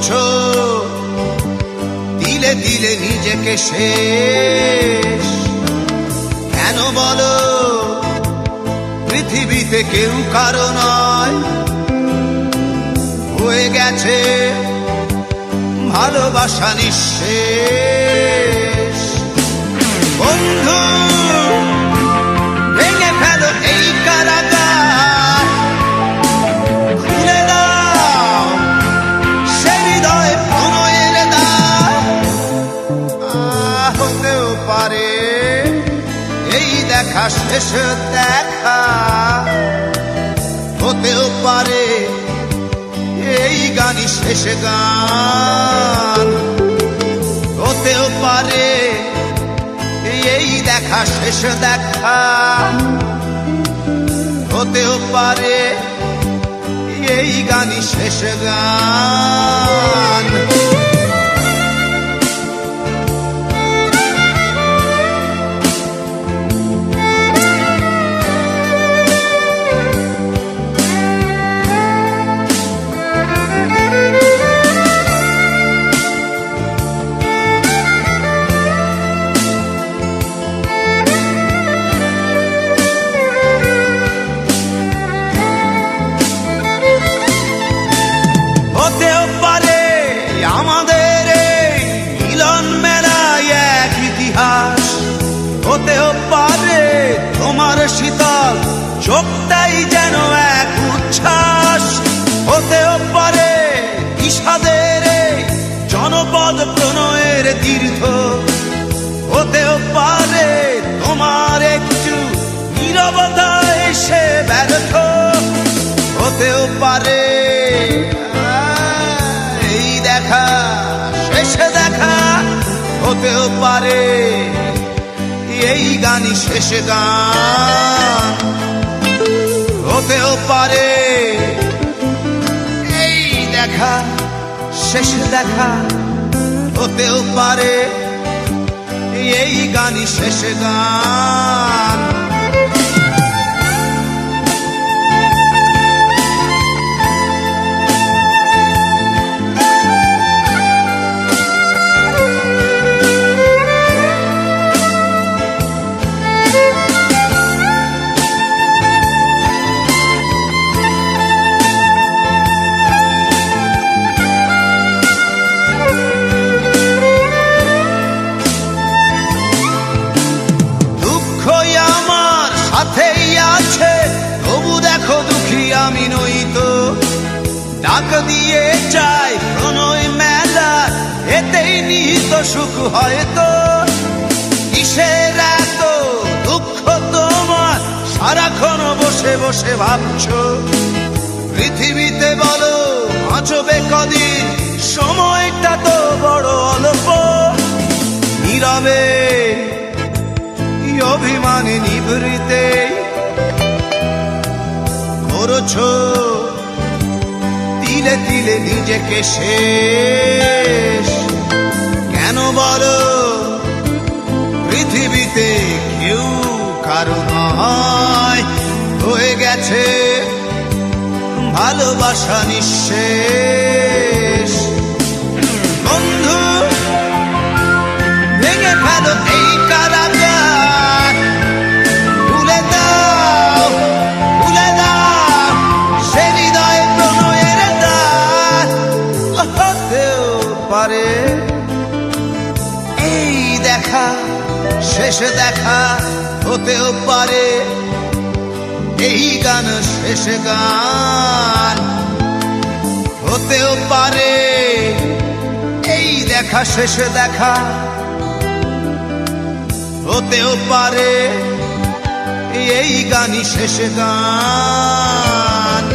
করছো দিলে দিলে নিজেকে শেষ। কেন বলো পৃথিবীতে কেউ কারো নয়, হয়ে গেছে ভালোবাসা নিঃশেষ। বন্ধু ভেঙে ফেলো এই কারাগার, খুলে দাও সে হৃদয় প্রণয়ের দ্বার। হতেও পারে এই দেখা শেষ দেখা, হতেও পারে এই গানই শেষ গান, হতেও পারে এই দেখা শেষ দেখা, হতেও পারে এই গানই শেষ গান। হতেও পারে আমাদের এই মিলন মেলায় এক ইতিহাস, হতেও পারে তোমার শীতল চোখটাই যেন এক উচ্ছ্বাস, হতেও পারে বিষাদের এই জনপদ প্রণয়ের তীর্থ, হতেও পারে তোমার একটু নীরবতা এসে ব্যর্থ, হতেও পারে দেখা শেষ দেখা, হতেও পারে এই গানই শেষ গান, হতেও পারে এই দেখা শেষ দেখা, হতেও পারে এই গানই শেষ গান। সাথেই আছে তবু দেখো দুঃখী আমি নই তো, ডাক দিয়ে চাই প্রণয় মেলা, এতেই নিহিত সুখ হয়তো। কিসের এত দুঃখ তোমার সারাক্ষণ বসে বসে ভাবছো, পৃথিবীতে বলো বাঁচবে কদিন, সময়টা তো বড় অল্প। নীরবে অভিমানে নিভৃতে করছো দিলে দিলে নিজেকে শেষ। কেন বলো পৃথিবীতে কেউ কারো নয়, হয়ে গেছে ভালোবাসা নিঃশেষ। বন্ধু ভেঙে ফেলো এই কারাগার, খুলে দাও সে হৃদয় প্রণয়ের দ্বার। হতেও পারে এই দেখা শেষ দেখা, হতেও পারে এই গান শেষ গান, হতেও পারে এই দেখা শেষ দেখা, হতেও পারে এই গানই শেষ গান।